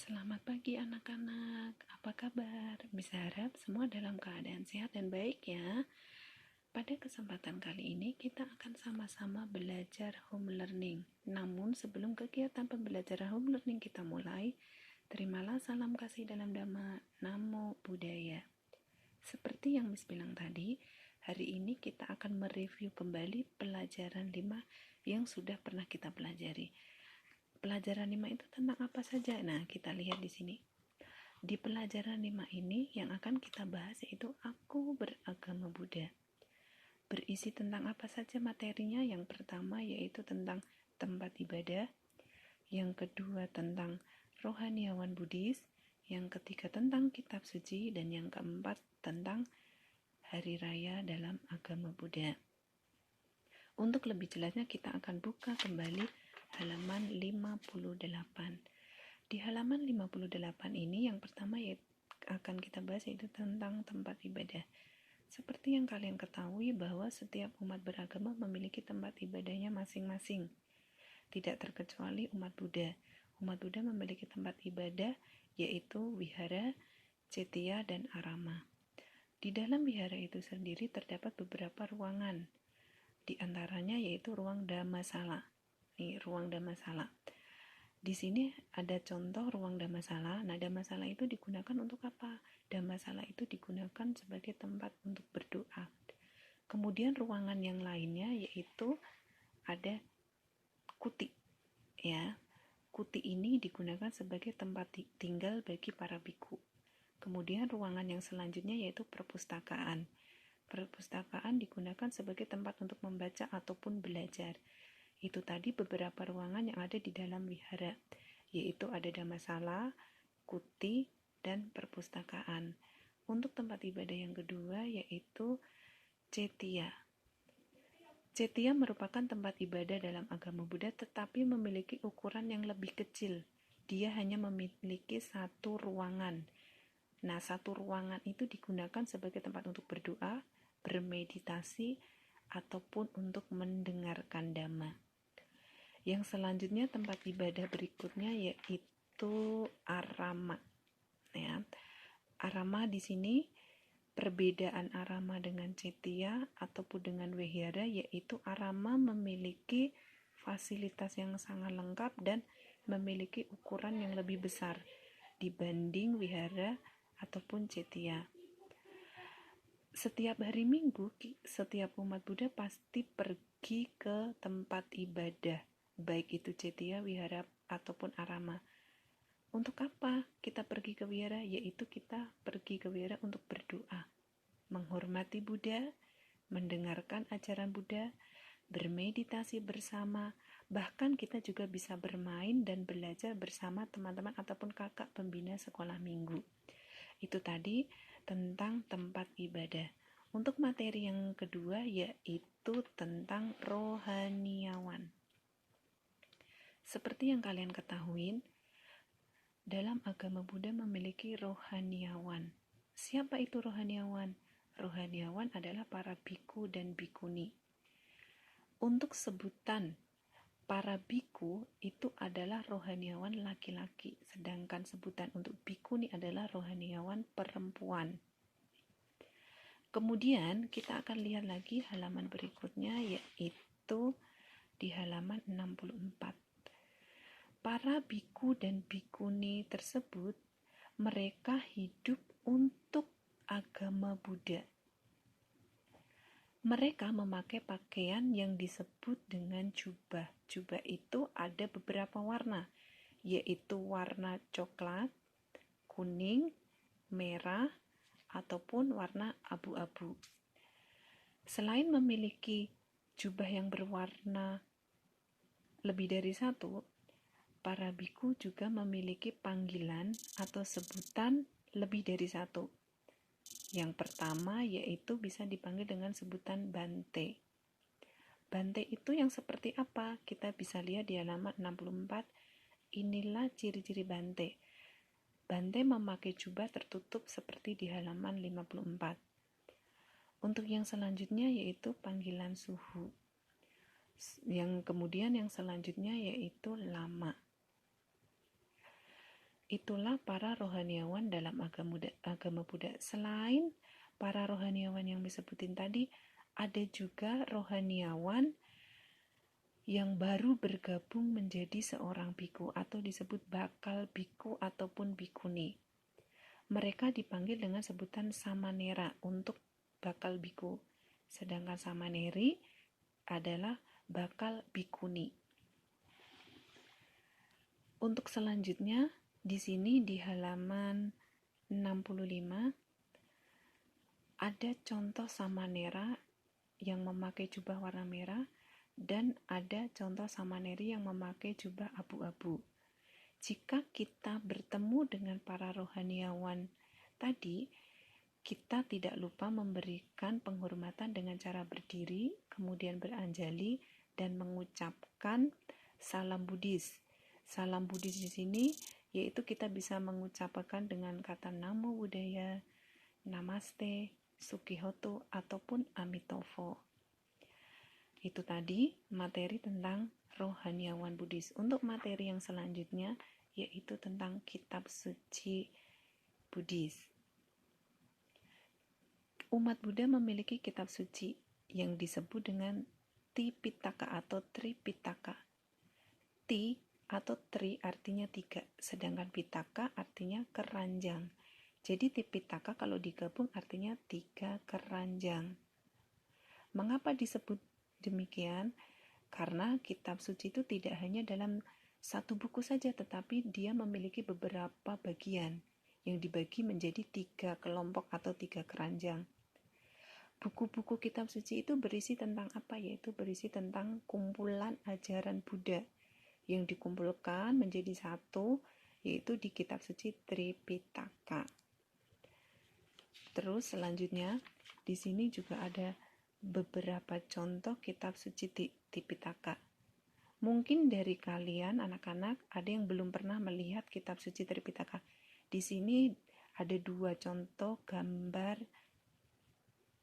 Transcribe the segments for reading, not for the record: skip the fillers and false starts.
Selamat pagi anak-anak, apa kabar? Bisa harap semua dalam keadaan sehat dan baik ya. Pada kesempatan kali ini kita akan sama-sama belajar home learning. Namun sebelum kegiatan pembelajaran home learning kita mulai, terimalah salam kasih dalam nama Namo Buddhaya. Seperti yang Miss bilang tadi, hari ini kita akan mereview kembali pelajaran 5 yang sudah pernah kita pelajari. Pelajaran 5 itu tentang apa saja? Nah, kita lihat di sini. Di pelajaran 5 ini yang akan kita bahas yaitu aku beragama Buddha. Berisi tentang apa saja materinya? Yang pertama yaitu tentang tempat ibadah, yang kedua tentang rohaniawan Buddhis, yang ketiga tentang kitab suci, dan yang keempat tentang hari raya dalam agama Buddha. Untuk lebih jelasnya kita akan buka kembali halaman 58. Di halaman 58 ini yang pertama akan kita bahas yaitu tentang tempat ibadah. Seperti yang kalian ketahui bahwa setiap umat beragama memiliki tempat ibadahnya masing-masing. Tidak terkecuali umat Buddha. Umat Buddha memiliki tempat ibadah yaitu wihara, cetya, dan arama. Di dalam wihara itu sendiri terdapat beberapa ruangan. Di antaranya yaitu ruang Dhammasala. Nih, ruang Dhammasala. Di sini ada contoh ruang Dhammasala. Nah, Dhammasala itu digunakan untuk apa? Dhammasala itu digunakan sebagai tempat untuk berdoa. Kemudian ruangan yang lainnya yaitu ada kuti. Ya, kuti ini digunakan sebagai tempat tinggal bagi para biku. Kemudian ruangan yang selanjutnya yaitu perpustakaan. Perpustakaan digunakan sebagai tempat untuk membaca ataupun belajar. Itu tadi beberapa ruangan yang ada di dalam wihara, yaitu ada Dhammasala, kuti, dan perpustakaan. Untuk tempat ibadah yang kedua yaitu cetya. Cetya merupakan tempat ibadah dalam agama Buddha tetapi memiliki ukuran yang lebih kecil. Dia hanya memiliki satu ruangan. Nah, satu ruangan itu digunakan sebagai tempat untuk berdoa, bermeditasi, ataupun untuk mendengarkan dhamma. Yang selanjutnya tempat ibadah berikutnya yaitu arama. Ya. Arama di sini perbedaan arama dengan cetya ataupun dengan wihara yaitu arama memiliki fasilitas yang sangat lengkap dan memiliki ukuran yang lebih besar dibanding wihara ataupun cetya. Setiap hari Minggu, setiap umat Buddha pasti pergi ke tempat ibadah, baik itu cetya, wihara, ataupun arama. Untuk apa kita pergi ke wihara? Yaitu kita pergi ke wihara untuk berdoa, menghormati Buddha, mendengarkan ajaran Buddha, bermeditasi bersama, bahkan kita juga bisa bermain dan belajar bersama teman-teman ataupun kakak pembina sekolah minggu. Itu tadi tentang tempat ibadah. Untuk materi yang kedua yaitu tentang rohaniawan. Seperti yang kalian ketahui, dalam agama Buddha memiliki rohaniawan. Siapa itu rohaniawan? Rohaniawan adalah para biku dan bikuni. Untuk sebutan para biku itu adalah rohaniawan laki-laki, sedangkan sebutan untuk bikuni adalah rohaniawan perempuan. Kemudian kita akan lihat lagi halaman berikutnya yaitu di halaman 64. Para biku dan bikuni tersebut mereka hidup untuk agama Buddha. Mereka memakai pakaian yang disebut dengan jubah. Jubah itu ada beberapa warna, yaitu warna coklat, kuning, merah, ataupun warna abu-abu. Selain memiliki jubah yang berwarna lebih dari satu, para biku juga memiliki panggilan atau sebutan lebih dari satu. Yang pertama yaitu bisa dipanggil dengan sebutan Bante. Bante itu yang seperti apa? Kita bisa lihat di halaman 64. Inilah ciri-ciri Bante. Bante memakai jubah tertutup seperti di halaman 54. Untuk yang selanjutnya yaitu panggilan suhu. Yang selanjutnya yaitu lama. Itulah para rohaniawan dalam agama Buddha. Selain para rohaniawan yang disebutin tadi, ada juga rohaniawan yang baru bergabung menjadi seorang biku atau disebut bakal biku ataupun bikuni. Mereka dipanggil dengan sebutan samanera untuk bakal biku, sedangkan samaneri adalah bakal bikuni. Untuk selanjutnya, di sini di halaman 65 ada contoh samanera yang memakai jubah warna merah dan ada contoh samaneri yang memakai jubah abu-abu. Jika kita bertemu dengan para rohaniawan tadi, kita tidak lupa memberikan penghormatan dengan cara berdiri, kemudian beranjali dan mengucapkan salam Buddhis. Salam Buddhis di sini yaitu kita bisa mengucapkan dengan kata Namo Buddhaya, Namaste, Sukihoto ataupun Amitofo. Itu tadi materi tentang rohaniawan Buddhis. Untuk materi yang selanjutnya yaitu tentang kitab suci Buddhis. Umat Buddha memiliki kitab suci yang disebut dengan Tipitaka atau Tripitaka. Ti atau tri artinya 3, sedangkan pitaka artinya keranjang. Jadi Tipitaka kalau digabung artinya 3 keranjang. Mengapa disebut demikian? Karena kitab suci itu tidak hanya dalam satu buku saja, tetapi dia memiliki beberapa bagian yang dibagi menjadi 3 kelompok atau 3 keranjang. Buku-buku kitab suci itu berisi tentang apa? Yaitu berisi tentang kumpulan ajaran Buddha yang dikumpulkan menjadi satu, yaitu di kitab suci Tripitaka. Terus selanjutnya di sini juga ada beberapa contoh kitab suci Tipitaka. Mungkin dari kalian anak-anak ada yang belum pernah melihat kitab suci Tripitaka. Di sini ada 2 contoh gambar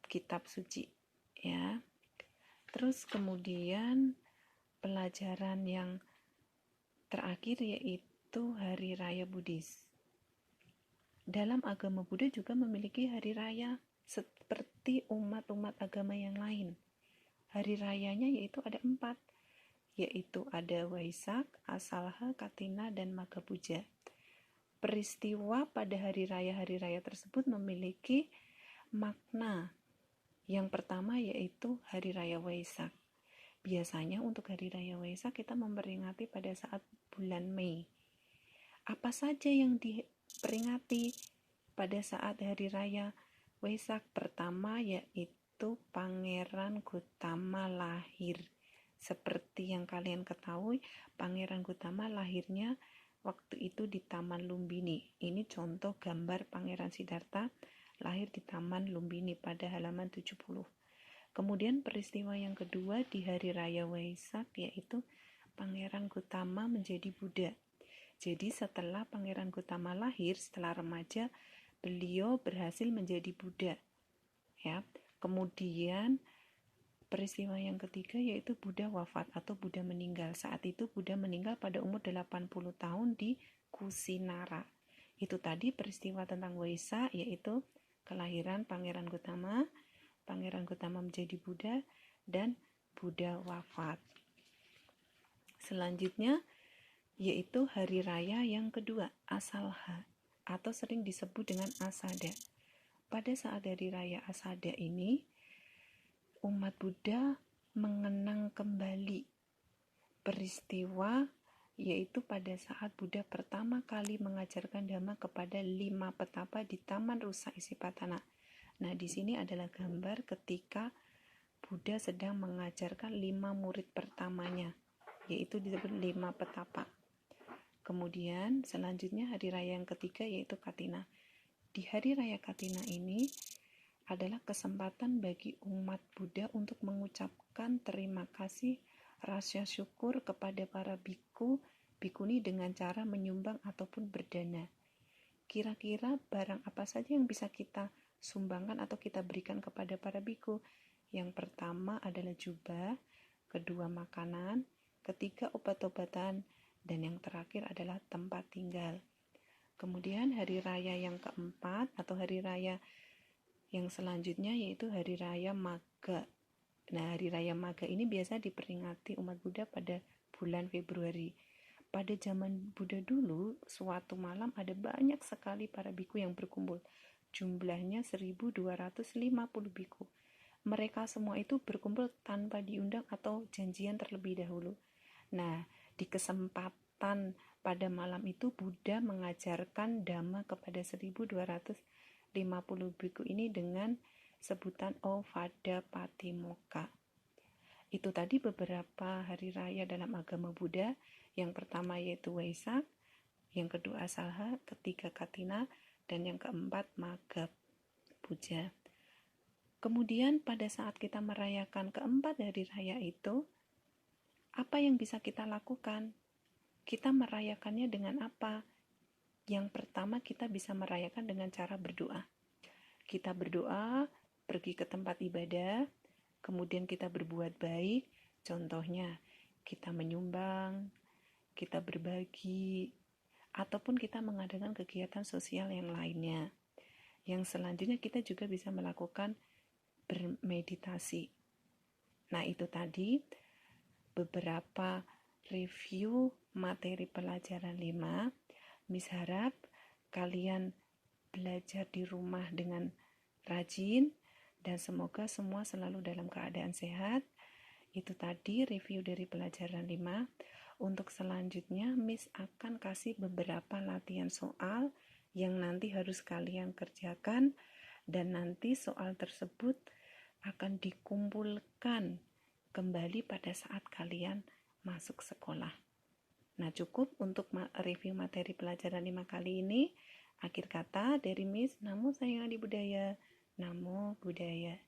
kitab suci, ya. Terus kemudian pelajaran yang terakhir yaitu Hari Raya Buddhis. Dalam agama Buddha juga memiliki hari raya seperti umat-umat agama yang lain. Hari rayanya yaitu ada 4, yaitu ada Waisak, Asalha, Katina, dan Magha Puja. Peristiwa pada hari raya tersebut memiliki makna. Yang pertama yaitu Hari Raya Waisak. Biasanya untuk Hari Raya Waisak kita memperingati pada saat bulan Mei. Apa saja yang diperingati pada saat Hari Raya Waisak? Pertama yaitu Pangeran Gautama lahir. Seperti yang kalian ketahui, Pangeran Gautama lahirnya waktu itu di Taman Lumbini. Ini contoh gambar Pangeran Siddhartha lahir di Taman Lumbini pada halaman 70. Kemudian peristiwa yang kedua di Hari Raya Waisak yaitu Pangeran Gautama menjadi Buddha. Jadi setelah Pangeran Gautama lahir, setelah remaja, beliau berhasil menjadi Buddha. Ya. Kemudian peristiwa yang ketiga yaitu Buddha wafat atau Buddha meninggal. Saat itu Buddha meninggal pada umur 80 tahun di Kusinara. Itu tadi peristiwa tentang Waisak yaitu kelahiran Pangeran Gautama menjadi Buddha, dan Buddha wafat. Selanjutnya yaitu hari raya yang kedua, Asalha, atau sering disebut dengan Asada. Pada saat hari raya Asada ini, umat Buddha mengenang kembali peristiwa yaitu pada saat Buddha pertama kali mengajarkan Dhamma kepada 5 petapa di Taman Rusa Isipatana. Nah, di sini adalah gambar ketika Buddha sedang mengajarkan 5 murid pertamanya, yaitu disebut 5 petapa. Kemudian selanjutnya hari raya yang ketiga yaitu Katina. Di hari raya Katina ini adalah kesempatan bagi umat Buddha untuk mengucapkan terima kasih, rasa syukur kepada para biku, bikuni dengan cara menyumbang ataupun berdana. Kira-kira barang apa saja yang bisa kita sumbangkan atau kita berikan kepada para biku? Yang pertama adalah jubah, kedua makanan, ketiga obat-obatan, dan yang terakhir adalah tempat tinggal. Kemudian hari raya yang keempat atau hari raya yang selanjutnya yaitu hari raya Maga. Nah, hari raya Maga ini biasa diperingati umat Buddha pada bulan Februari. Pada zaman Buddha dulu, suatu malam ada banyak sekali para biku yang berkumpul. Jumlahnya 1250 biku. Mereka semua itu berkumpul tanpa diundang atau janjian terlebih dahulu. Nah, di kesempatan pada malam itu Buddha mengajarkan Dhamma kepada 1250 biku ini dengan sebutan Ovada Patimokkha. Itu tadi beberapa hari raya dalam agama Buddha. Yang pertama yaitu Waisak, yang kedua Asalha, ketiga Katina, dan yang keempat Magha Puja. Kemudian pada saat kita merayakan keempat hari raya itu, apa yang bisa kita lakukan? Kita merayakannya dengan apa? Yang pertama, kita bisa merayakan dengan cara berdoa. Kita berdoa, pergi ke tempat ibadah, kemudian kita berbuat baik. Contohnya, kita menyumbang, kita berbagi, ataupun kita mengadakan kegiatan sosial yang lainnya. Yang selanjutnya kita juga bisa melakukan bermeditasi. Nah, itu tadi beberapa review materi pelajaran 5. Miss harap kalian belajar di rumah dengan rajin dan semoga semua selalu dalam keadaan sehat. Itu tadi review dari pelajaran 5. Untuk selanjutnya Miss akan kasih beberapa latihan soal yang nanti harus kalian kerjakan, dan nanti soal tersebut akan dikumpulkan kembali pada saat kalian masuk sekolah. Nah, cukup untuk review materi pelajaran 5 kali ini. Akhir kata dari Miss, Namo Sayang Adi Budaya. Namo Buddhaya.